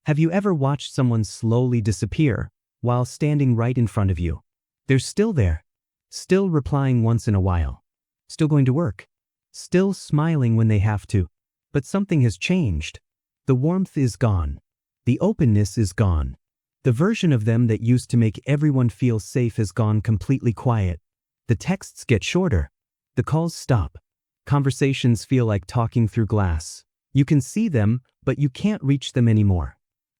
Have you ever watched someone slowly disappear while standing right in front of you? They're still there, still replying once in a while, still going to work, still smiling when they have to, but something has changed. The warmth is gone. The openness is gone. The version of them that used to make everyone feel safe has gone completely quiet. The texts get shorter. The calls stop. Conversations feel like talking through glass. You can see them, but you can't reach them anymore.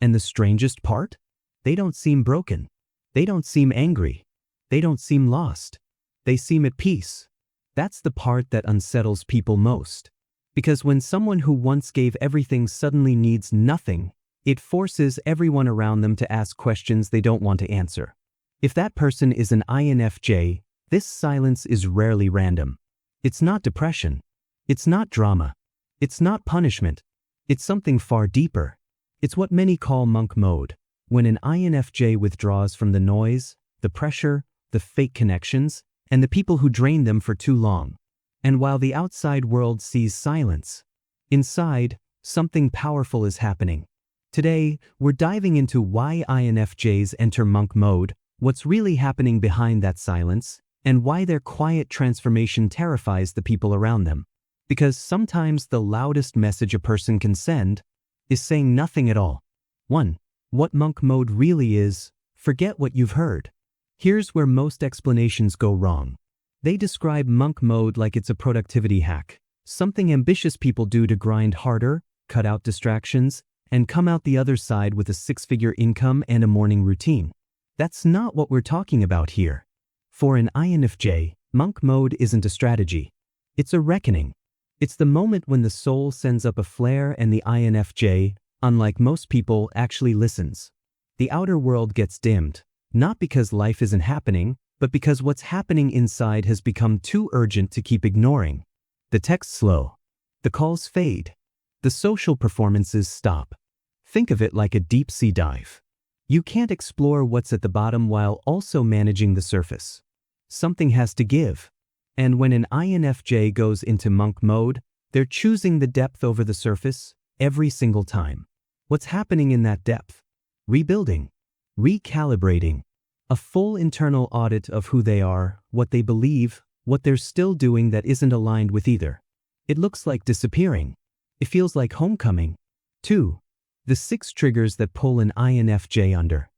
And the strangest part? They don't seem broken. They don't seem angry. They don't seem lost. They seem at peace. That's the part that unsettles people most. Because when someone who once gave everything suddenly needs nothing, it forces everyone around them to ask questions they don't want to answer. If that person is an INFJ, this silence is rarely random. It's not depression. It's not drama. It's not punishment. It's something far deeper. It's what many call monk mode, when an INFJ withdraws from the noise, the pressure, the fake connections, and the people who drain them for too long. And while the outside world sees silence, inside, something powerful is happening. Today, we're diving into why INFJs enter monk mode, what's really happening behind that silence, and why their quiet transformation terrifies the people around them. Because sometimes the loudest message a person can send is saying nothing at all. 1. What monk mode really is, forget what you've heard. Here's where most explanations go wrong. They describe monk mode like it's a productivity hack, something ambitious people do to grind harder, cut out distractions, and come out the other side with a six-figure income and a morning routine. That's not what we're talking about here. For an INFJ, monk mode isn't a strategy. It's a reckoning. It's the moment when the soul sends up a flare and the INFJ, unlike most people, actually listens. The outer world gets dimmed, not because life isn't happening, but because what's happening inside has become too urgent to keep ignoring. The texts slow. The calls fade. The social performances stop. Think of it like a deep-sea dive. You can't explore what's at the bottom while also managing the surface. Something has to give. And when an INFJ goes into monk mode, they're choosing the depth over the surface every single time. What's happening in that depth? Rebuilding. Recalibrating. A full internal audit of who they are, what they believe, what they're still doing that isn't aligned with either. It looks like disappearing. It feels like homecoming. 2. The 6 triggers that pull an INFJ under.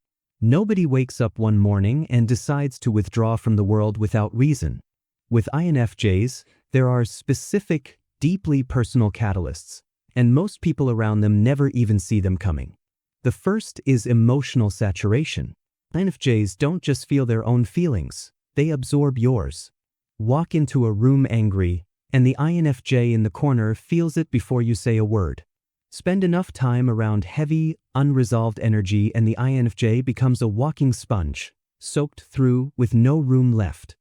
Nobody wakes up one morning and decides to withdraw from the world without reason. With INFJs, there are specific, deeply personal catalysts, and most people around them never even see them coming. The first is emotional saturation. INFJs don't just feel their own feelings, they absorb yours. Walk into a room angry, and the INFJ in the corner feels it before you say a word. Spend enough time around heavy, unresolved energy and the INFJ becomes a walking sponge, soaked through with no room left.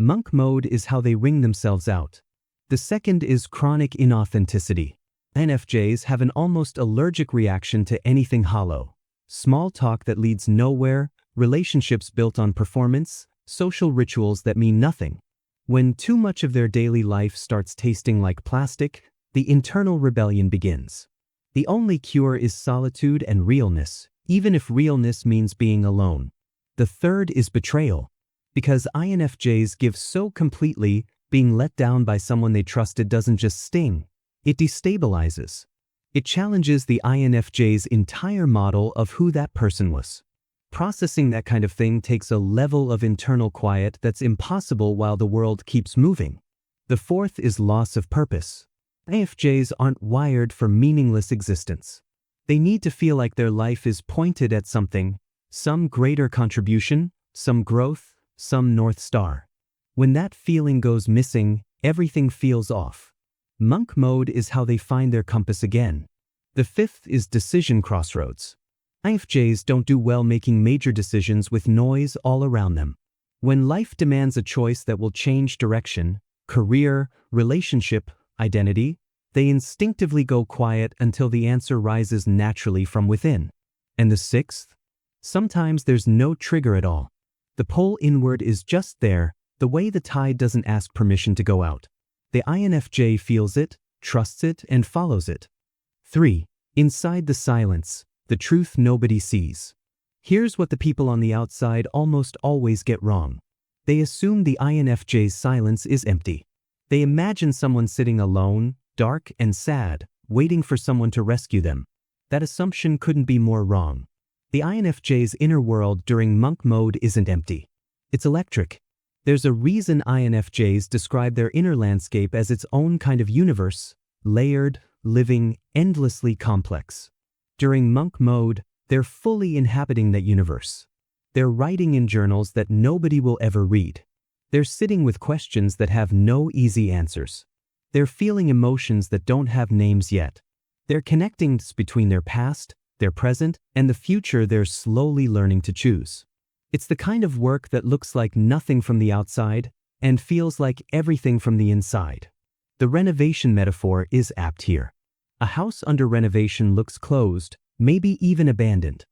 Monk mode is how they wring themselves out. The second is chronic inauthenticity. INFJs have an almost allergic reaction to anything hollow. Small talk that leads nowhere, relationships built on performance, social rituals that mean nothing. When too much of their daily life starts tasting like plastic, the internal rebellion begins. The only cure is solitude and realness, even if realness means being alone. The third is betrayal. Because INFJs give so completely, being let down by someone they trusted doesn't just sting, it destabilizes. It challenges the INFJ's entire model of who that person was. Processing that kind of thing takes a level of internal quiet that's impossible while the world keeps moving. The fourth is loss of purpose. INFJs aren't wired for meaningless existence. They need to feel like their life is pointed at something, some greater contribution, some growth, some North Star. When that feeling goes missing, everything feels off. Monk mode is how they find their compass again. The fifth is decision crossroads. INFJs don't do well making major decisions with noise all around them. When life demands a choice that will change direction, career, relationship, identity, they instinctively go quiet until the answer rises naturally from within. And the sixth? Sometimes there's no trigger at all. The pull inward is just there, the way the tide doesn't ask permission to go out. The INFJ feels it, trusts it, and follows it. 3. Inside the silence, the truth nobody sees. Here's what the people on the outside almost always get wrong. They assume the INFJ's silence is empty. They imagine someone sitting alone, dark and sad, waiting for someone to rescue them. That assumption couldn't be more wrong. The INFJ's inner world during monk mode isn't empty. It's electric. There's a reason INFJs describe their inner landscape as its own kind of universe, layered, living, endlessly complex. During monk mode, they're fully inhabiting that universe. They're writing in journals that nobody will ever read. They're sitting with questions that have no easy answers. They're feeling emotions that don't have names yet. They're connecting between their past, their present, and the future they're slowly learning to choose. It's the kind of work that looks like nothing from the outside and feels like everything from the inside. The renovation metaphor is apt here. A house under renovation looks closed, maybe even abandoned.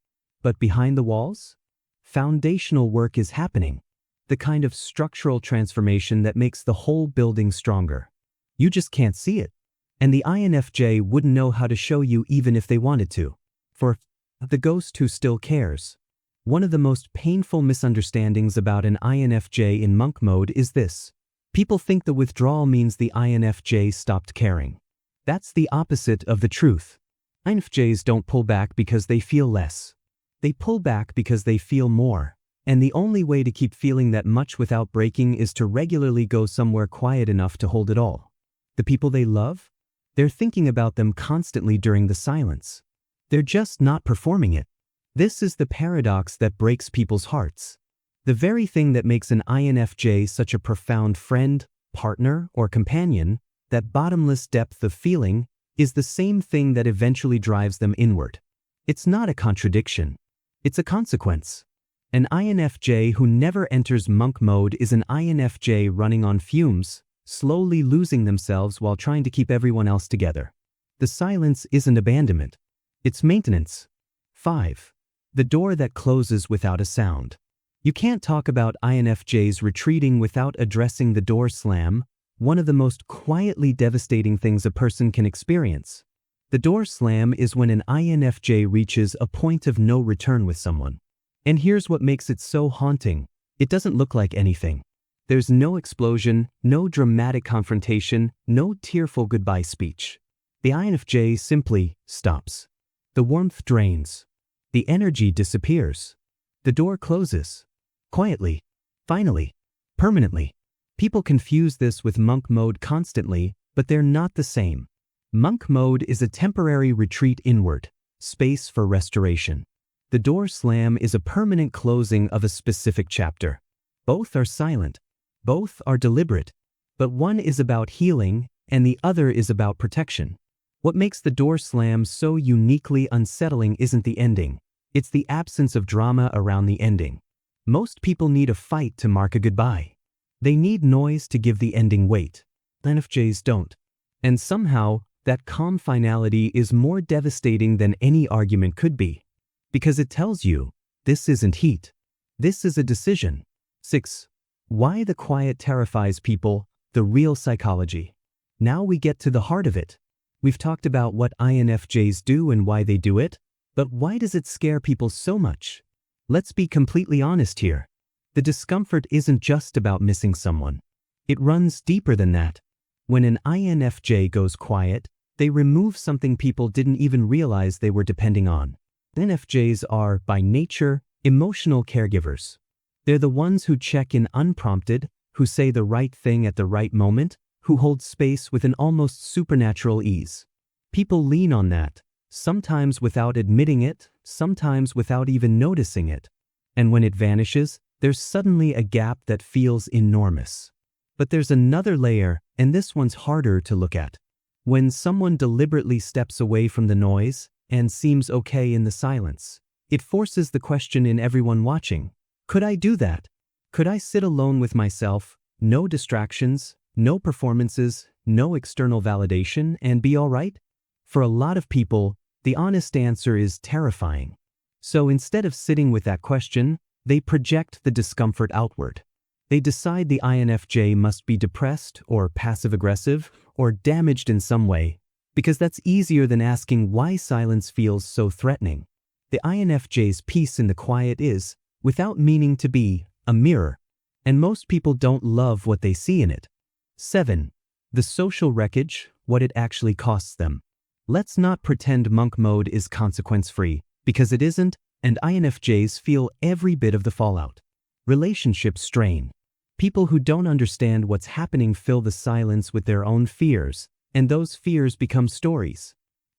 But behind the walls? Foundational work is happening. The kind of structural transformation that makes the whole building stronger. You just can't see it. And the INFJ wouldn't know how to show you even if they wanted to. For the ghost who still cares. One of the most painful misunderstandings about an INFJ in monk mode is this. People think the withdrawal means the INFJ stopped caring. That's the opposite of the truth. INFJs don't pull back because they feel less. They pull back because they feel more. And the only way to keep feeling that much without breaking is to regularly go somewhere quiet enough to hold it all. The people they love? They're thinking about them constantly during the silence. They're just not performing it. This is the paradox that breaks people's hearts. The very thing that makes an INFJ such a profound friend, partner, or companion, that bottomless depth of feeling, is the same thing that eventually drives them inward. It's not a contradiction. It's a consequence. An INFJ who never enters monk mode is an INFJ running on fumes, slowly losing themselves while trying to keep everyone else together. The silence isn't abandonment. It's maintenance. 5. The door that closes without a sound. You can't talk about INFJs retreating without addressing the door slam, one of the most quietly devastating things a person can experience. The door slam is when an INFJ reaches a point of no return with someone. And here's what makes it so haunting. It doesn't look like anything. There's no explosion, no dramatic confrontation, no tearful goodbye speech. The INFJ simply stops. The warmth drains. The energy disappears. The door closes. Quietly. Finally. Permanently. People confuse this with monk mode constantly, but they're not the same. Monk mode is a temporary retreat inward, space for restoration. The door slam is a permanent closing of a specific chapter. Both are silent. Both are deliberate. But one is about healing, and the other is about protection. What makes the door slam so uniquely unsettling isn't the ending. It's the absence of drama around the ending. Most people need a fight to mark a goodbye. They need noise to give the ending weight. INFJs don't. And somehow, that calm finality is more devastating than any argument could be. Because it tells you, this isn't heat. This is a decision. 6. Why the quiet terrifies people, the real psychology. Now we get to the heart of it. We've talked about what INFJs do and why they do it, but why does it scare people so much? Let's be completely honest here. The discomfort isn't just about missing someone. It runs deeper than that. When an INFJ goes quiet, they remove something people didn't even realize they were depending on. INFJs are, by nature, emotional caregivers. They're the ones who check in unprompted, who say the right thing at the right moment, who hold space with an almost supernatural ease. People lean on that, sometimes without admitting it, sometimes without even noticing it. And when it vanishes, there's suddenly a gap that feels enormous. But there's another layer, and this one's harder to look at. When someone deliberately steps away from the noise and seems okay in the silence, it forces the question in everyone watching. Could I do that? Could I sit alone with myself, no distractions, no performances, no external validation, and be all right? For a lot of people, the honest answer is terrifying. So instead of sitting with that question, they project the discomfort outward. They decide the INFJ must be depressed or passive-aggressive or damaged in some way, because that's easier than asking why silence feels so threatening. The INFJ's peace in the quiet is, without meaning to be, a mirror, and most people don't love what they see in it. 7. The social wreckage, what it actually costs them. Let's not pretend monk mode is consequence-free, because it isn't, and INFJs feel every bit of the fallout. Relationship strain. People who don't understand what's happening fill the silence with their own fears, and those fears become stories.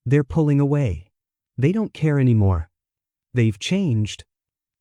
They're pulling away. They don't care anymore. They've changed.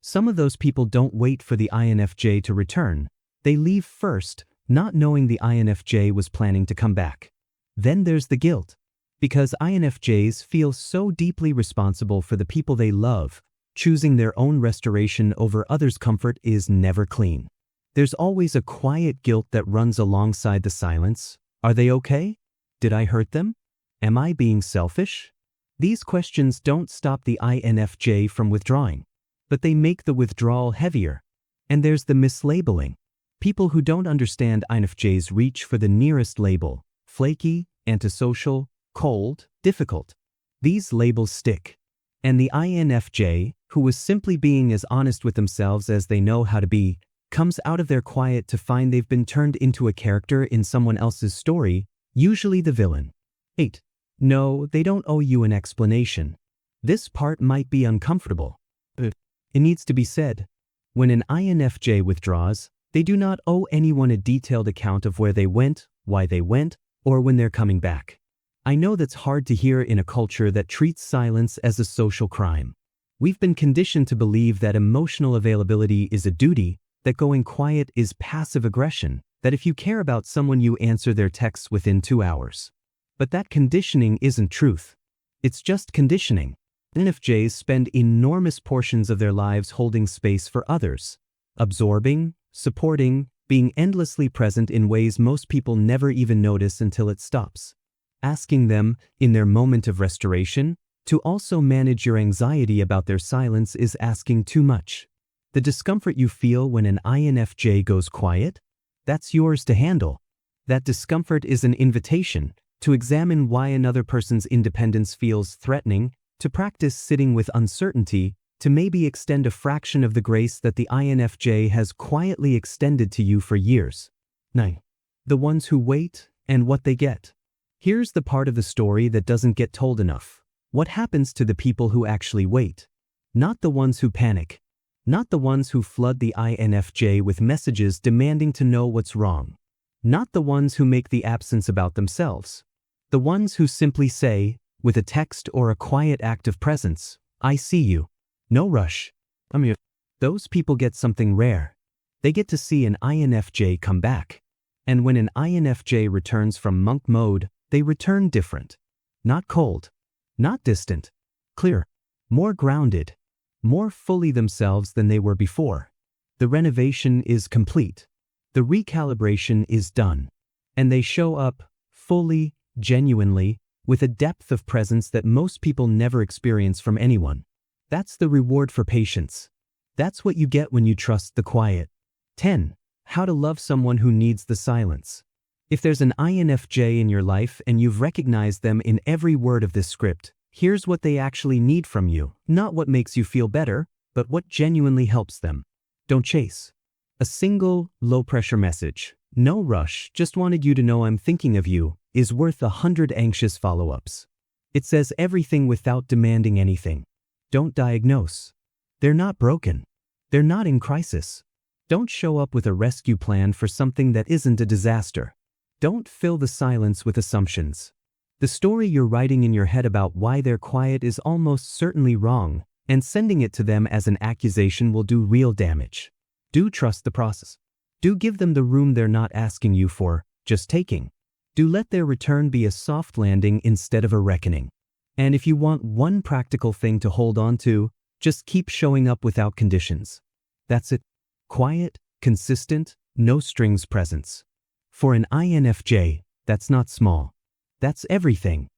Some of those people don't wait for the INFJ to return. They leave first, not knowing the INFJ was planning to come back. Then there's the guilt. Because INFJs feel so deeply responsible for the people they love, choosing their own restoration over others' comfort is never clean. There's always a quiet guilt that runs alongside the silence. Are they okay? Did I hurt them? Am I being selfish? These questions don't stop the INFJ from withdrawing, but they make the withdrawal heavier. And there's the mislabeling. People who don't understand INFJs reach for the nearest label: flaky, antisocial, cold, difficult. These labels stick. And the INFJ, who was simply being as honest with themselves as they know how to be, comes out of their quiet to find they've been turned into a character in someone else's story, usually the villain. 8. No, they don't owe you an explanation. This part might be uncomfortable, but it needs to be said. When an INFJ withdraws, they do not owe anyone a detailed account of where they went, why they went, or when they're coming back. I know that's hard to hear in a culture that treats silence as a social crime. We've been conditioned to believe that emotional availability is a duty, that going quiet is passive aggression, that if you care about someone you answer their texts within 2 hours. But that conditioning isn't truth. It's just conditioning. INFJs spend enormous portions of their lives holding space for others, absorbing, supporting, being endlessly present in ways most people never even notice until it stops. Asking them, in their moment of restoration, to also manage your anxiety about their silence is asking too much. The discomfort you feel when an INFJ goes quiet? That's yours to handle. That discomfort is an invitation to examine why another person's independence feels threatening, to practice sitting with uncertainty, to maybe extend a fraction of the grace that the INFJ has quietly extended to you for years. 9. The ones who wait and what they get. Here's the part of the story that doesn't get told enough. What happens to the people who actually wait? Not the ones who panic. Not the ones who flood the INFJ with messages demanding to know what's wrong. Not the ones who make the absence about themselves. The ones who simply say, with a text or a quiet act of presence, "I see you. No rush. I'm here." Those people get something rare. They get to see an INFJ come back. And when an INFJ returns from monk mode, they return different. Not cold. Not distant. Clear. More grounded. More fully themselves than they were before. The renovation is complete. The recalibration is done. And they show up, fully, genuinely, with a depth of presence that most people never experience from anyone. That's the reward for patience. That's what you get when you trust the quiet. 10. How to love someone who needs the silence. If there's an INFJ in your life and you've recognized them in every word of this script, here's what they actually need from you, not what makes you feel better, but what genuinely helps them. Don't chase. A single, low-pressure message, "No rush, just wanted you to know I'm thinking of you," is worth 100 anxious follow-ups. It says everything without demanding anything. Don't diagnose. They're not broken. They're not in crisis. Don't show up with a rescue plan for something that isn't a disaster. Don't fill the silence with assumptions. The story you're writing in your head about why they're quiet is almost certainly wrong, and sending it to them as an accusation will do real damage. Do trust the process. Do give them the room they're not asking you for, just taking. Do let their return be a soft landing instead of a reckoning. And if you want one practical thing to hold on to, just keep showing up without conditions. That's it. Quiet, consistent, no strings presence. For an INFJ, that's not small. That's everything.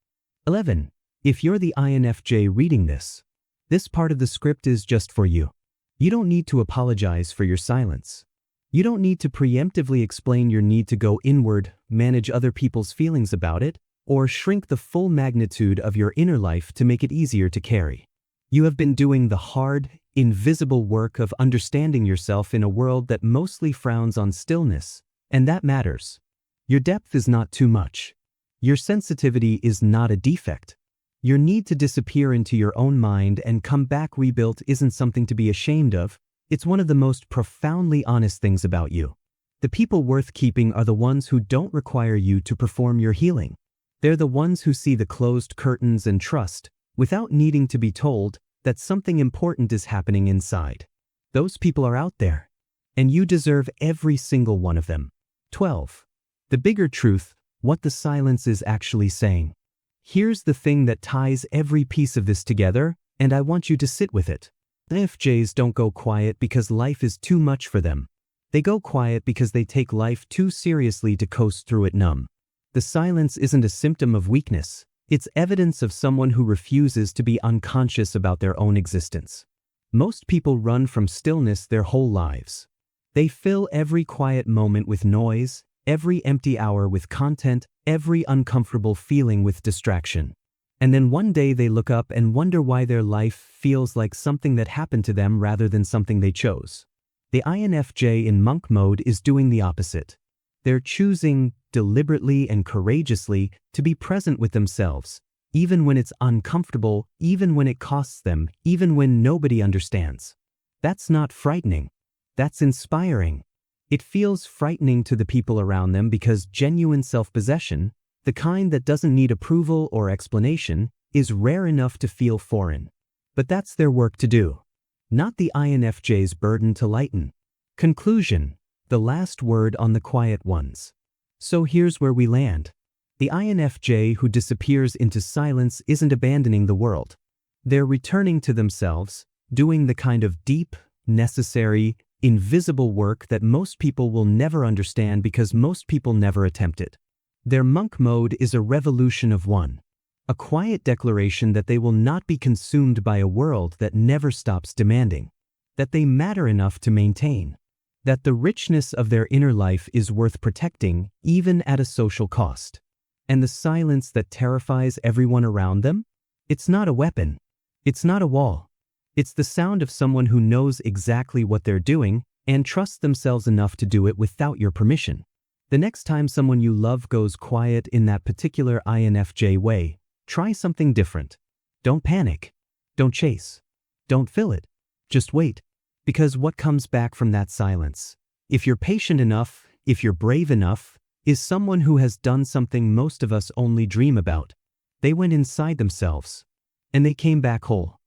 11. If you're the INFJ reading this part of the script is just for you. You don't need to apologize for your silence. You don't need to preemptively explain your need to go inward, manage other people's feelings about it, or shrink the full magnitude of your inner life to make it easier to carry. You have been doing the hard, invisible work of understanding yourself in a world that mostly frowns on stillness, and that matters. Your depth is not too much. Your sensitivity is not a defect. Your need to disappear into your own mind and come back rebuilt isn't something to be ashamed of. It's one of the most profoundly honest things about you. The people worth keeping are the ones who don't require you to perform your healing. They're the ones who see the closed curtains and trust, without needing to be told, that something important is happening inside. Those people are out there, and you deserve every single one of them. 12. The bigger truth, what the silence is actually saying. Here's the thing that ties every piece of this together, and I want you to sit with it. INFJs don't go quiet because life is too much for them. They go quiet because they take life too seriously to coast through it numb. The silence isn't a symptom of weakness. It's evidence of someone who refuses to be unconscious about their own existence. Most people run from stillness their whole lives. They fill every quiet moment with noise, every empty hour with content, every uncomfortable feeling with distraction. And then one day they look up and wonder why their life feels like something that happened to them rather than something they chose. The INFJ in monk mode is doing the opposite. They're choosing, deliberately and courageously, to be present with themselves, even when it's uncomfortable, even when it costs them, even when nobody understands. That's not frightening. That's inspiring. It feels frightening to the people around them because genuine self-possession, the kind that doesn't need approval or explanation, is rare enough to feel foreign. But that's their work to do, not the INFJ's burden to lighten. Conclusion, the last word on the quiet ones. So here's where we land. The INFJ who disappears into silence isn't abandoning the world. They're returning to themselves, doing the kind of deep, necessary, invisible work that most people will never understand because most people never attempt it. Their monk mode is a revolution of one. A quiet declaration that they will not be consumed by a world that never stops demanding. That they matter enough to maintain. That the richness of their inner life is worth protecting, even at a social cost. And the silence that terrifies everyone around them? It's not a weapon. It's not a wall. It's the sound of someone who knows exactly what they're doing and trusts themselves enough to do it without your permission. The next time someone you love goes quiet in that particular INFJ way, try something different. Don't panic. Don't chase. Don't fill it. Just wait. Because what comes back from that silence, if you're patient enough, if you're brave enough, is someone who has done something most of us only dream about. They went inside themselves. And they came back whole.